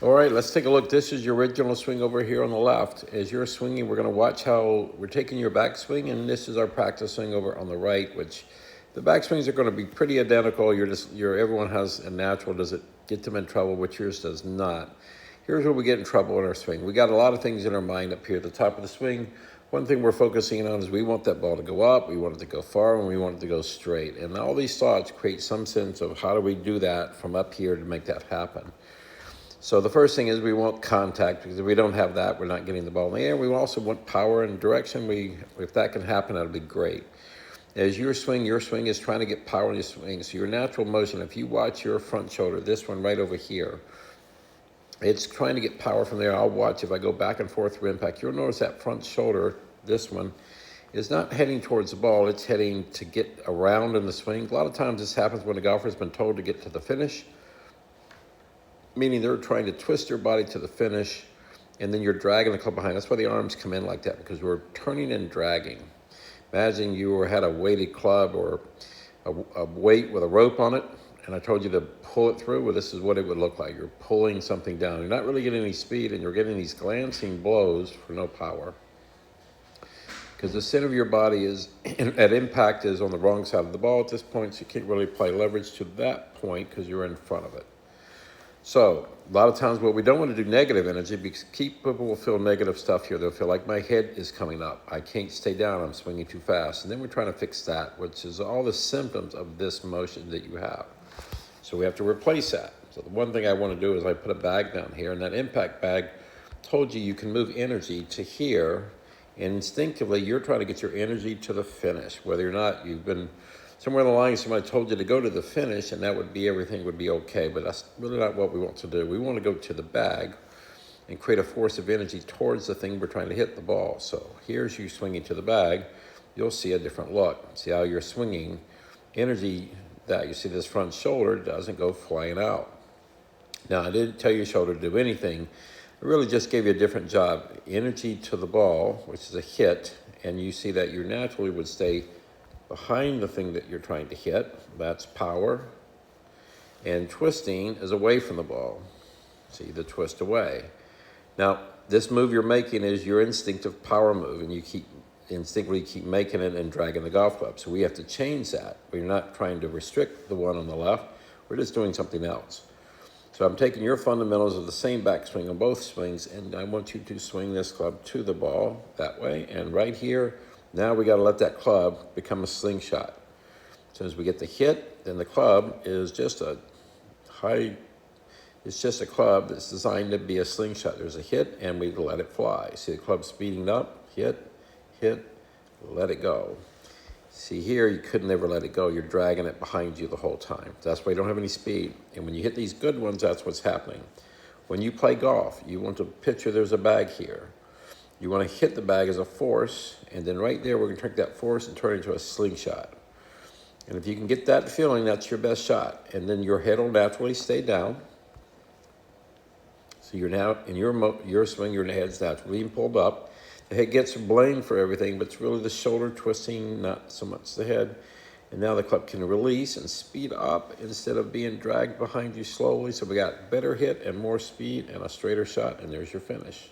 All right, let's take a look. This is your original swing over here on the left. As you're swinging, we're going to watch how we're taking your backswing, and this is our practice swing over on the right, which the backswings are going to be pretty identical. Everyone has a natural. Does it get them in trouble, which yours does not. Here's where we get in trouble in our swing. We got a lot of things in our mind up here at the top of the swing. One thing we're focusing on is we want that ball to go up, we want it to go far, and we want it to go straight. And all these thoughts create some sense of how do we do that from up here to make that happen. So the first thing is we want contact, because if we don't have that, we're not getting the ball in the air. We also want power and direction. If that can happen, that'll be great. As your swing is trying to get power in your swing. So your natural motion, if you watch your front shoulder, this one right over here, it's trying to get power from there. I'll watch if I go back and forth through impact. You'll notice that front shoulder, this one, is not heading towards the ball. It's heading to get around in the swing. A lot of times this happens when a golfer's been told to get to the finish, meaning they're trying to twist their body to the finish, and then you're dragging the club behind. That's why the arms come in like that, because we're turning and dragging. Imagine you had a weighted club or a weight with a rope on it, and I told you to pull it through. Well, this is what it would look like. You're pulling something down. You're not really getting any speed, and you're getting these glancing blows for no power. Because the center of your body at impact is on the wrong side of the ball at this point, so you can't really apply leverage to that point because you're in front of it. So a lot of times what we don't want to do negative energy, because people will feel negative stuff here. They'll feel like my head is coming up. I can't stay down. I'm swinging too fast. And then we're trying to fix that, which is all the symptoms of this motion that you have. So we have to replace that. So the one thing I want to do is I put a bag down here, and that impact bag told you can move energy to here, and instinctively you're trying to get your energy to the finish, whether or not you've been somewhere in the line, somebody told you to go to the finish and that would be, everything would be okay, but that's really not what we want to do. We want to go to the bag and create a force of energy towards the thing we're trying to hit, the ball. So here's you swinging to the bag, you'll see a different look. See how you're swinging, energy that you see this front shoulder doesn't go flying out. Now, I didn't tell your shoulder to do anything. I really just gave you a different job. Energy to the ball, which is a hit, and you see that you naturally would stay behind the thing that you're trying to hit. That's power. And twisting is away from the ball. See the twist away. Now, this move you're making is your instinctive power move, and you instinctively keep making it and dragging the golf club. So we have to change that. We're not trying to restrict the one on the left. We're just doing something else. So I'm taking your fundamentals of the same backswing on both swings, and I want you to swing this club to the ball that way. And right here, now we got to let that club become a slingshot. As soon as we get the hit, then the club is just it's just a club that's designed to be a slingshot. There's a hit, and we let it fly. See the club speeding up, hit, let it go. See here, you could never let it go. You're dragging it behind you the whole time. That's why you don't have any speed. And when you hit these good ones, that's what's happening. When you play golf, you want to picture there's a bag here. You want to hit the bag as a force, and then right there, we're going to take that force and turn it into a slingshot. And if you can get that feeling, that's your best shot. And then your head will naturally stay down. So you're now, in your swing, your head's naturally being pulled up. The head gets blamed for everything, but it's really the shoulder twisting, not so much the head. And now the club can release and speed up instead of being dragged behind you slowly. So we got better hit and more speed and a straighter shot, and there's your finish.